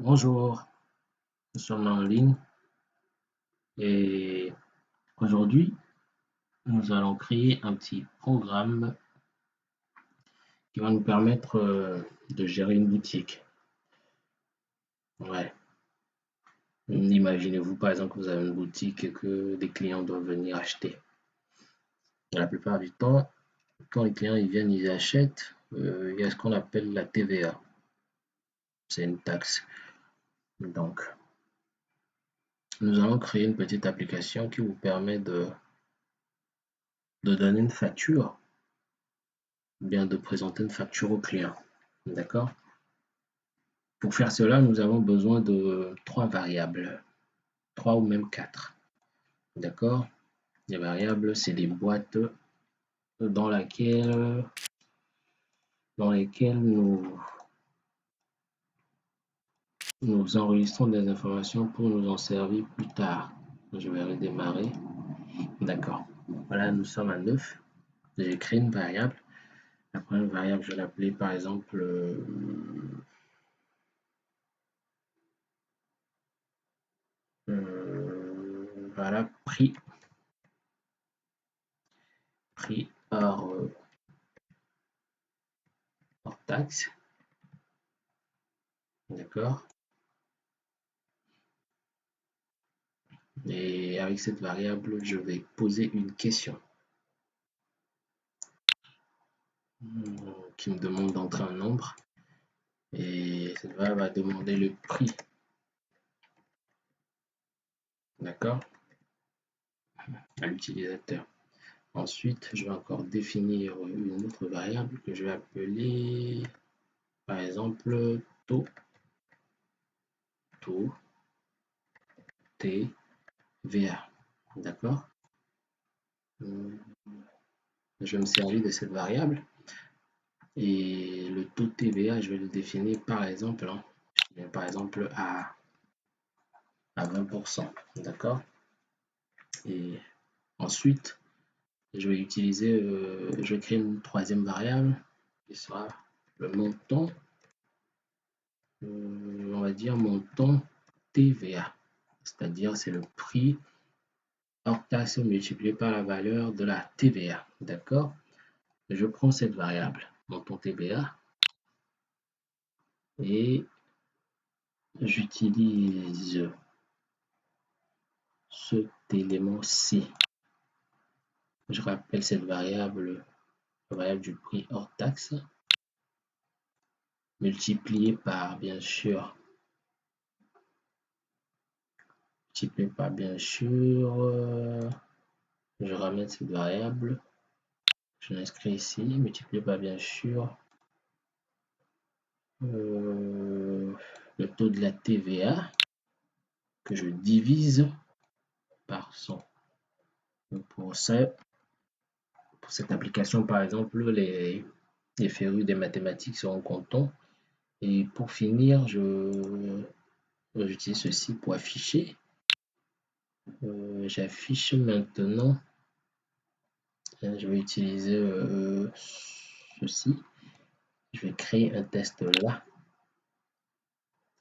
Bonjour, nous sommes en ligne et aujourd'hui, nous allons créer un petit programme qui va nous permettre de gérer une boutique. Ouais. Imaginez-vous par exemple que vous avez une boutique et que des clients doivent venir acheter. La plupart du temps, quand les clients ils viennent, ils achètent, il y a ce qu'on appelle la TVA. C'est une taxe. Donc, nous allons créer une petite application qui vous permet de donner une facture, bien de présenter une facture au client. D'accord? Pour faire cela, nous avons besoin de trois variables, trois ou même quatre. D'accord? Les variables, c'est des boîtes dans lesquelles nous enregistrons des informations pour nous en servir plus tard. Je vais redémarrer. D'accord. Voilà, nous sommes à 9. J'ai créé une variable. La première variable, je vais l'appeler par exemple voilà, prix hors taxe. D'accord? Et avec cette variable, je vais poser une question qui me demande d'entrer un nombre. Et cette variable va demander le prix. D'accord? À l'utilisateur. Ensuite, je vais encore définir une autre variable que je vais appeler, par exemple, taux TVA. D'accord? Je vais me servir de cette variable et le taux TVA, je vais le définir par exemple, par exemple à 20%. D'accord? Et ensuite, je vais utiliser, je vais créer une troisième variable qui sera le montant, on va dire montant TVA, c'est-à-dire c'est le prix hors taxe multiplié par la valeur de la TVA. D'accord? Je prends cette variable, montant TVA, et j'utilise cet élément-ci. Je rappelle cette variable, la variable du prix hors taxe, multiplié par, bien sûr, je ramène cette variable, je l'inscris ici, multiplié par, bien sûr, le taux de la TVA que je divise par 100. Donc pour cette application, par exemple, les férus des mathématiques seront contents. Et pour finir, j'utilise ceci pour afficher. J'affiche maintenant. Je vais utiliser ceci. Je vais créer un test là.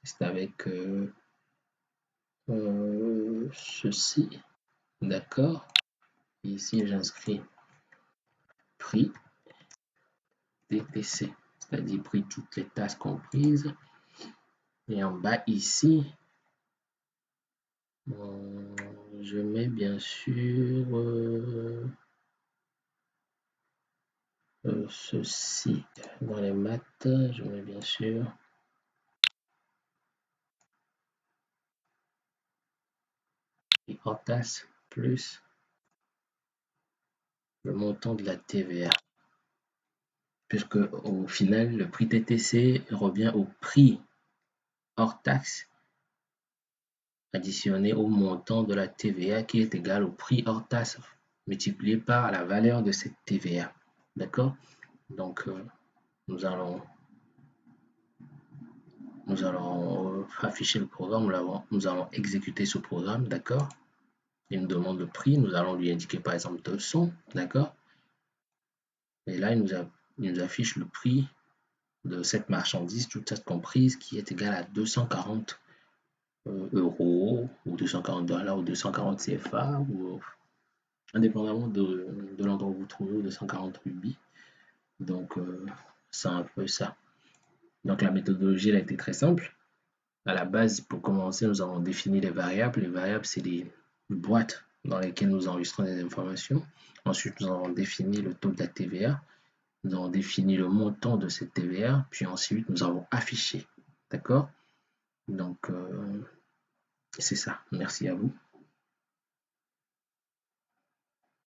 Test avec ceci. D'accord. Ici, j'inscris prix DTC, c'est-à-dire prix toutes les tâches comprises. Et en bas ici, je mets bien sûr ceci. Dans les maths, je mets bien sûr et hors taxe plus le montant de la TVA. Puisque au final, le prix TTC revient au prix hors taxe additionné au montant de la TVA qui est égal au prix hors taxe multiplié par la valeur de cette TVA. D'accord? Donc, nous allons afficher le programme, nous allons exécuter ce programme, d'accord? Il nous demande le prix, nous allons lui indiquer par exemple 200, d'accord? Et là, il nous affiche le prix de cette marchandise, toute cette comprise, qui est égale à 240 euros ou 240 dollars ou 240 CFA ou indépendamment de l'endroit où vous trouvez ou 240 rubis. Donc c'est un peu ça. Donc la méthodologie elle a été très simple. À la base, pour commencer, nous avons défini les variables. Les variables, c'est les boîtes dans lesquelles nous enregistrons des informations. Ensuite, nous avons défini le taux de la TVA. Nous avons défini le montant de cette TVA. Puis ensuite, nous avons affiché. D'accord? Donc, c'est ça. Merci à vous.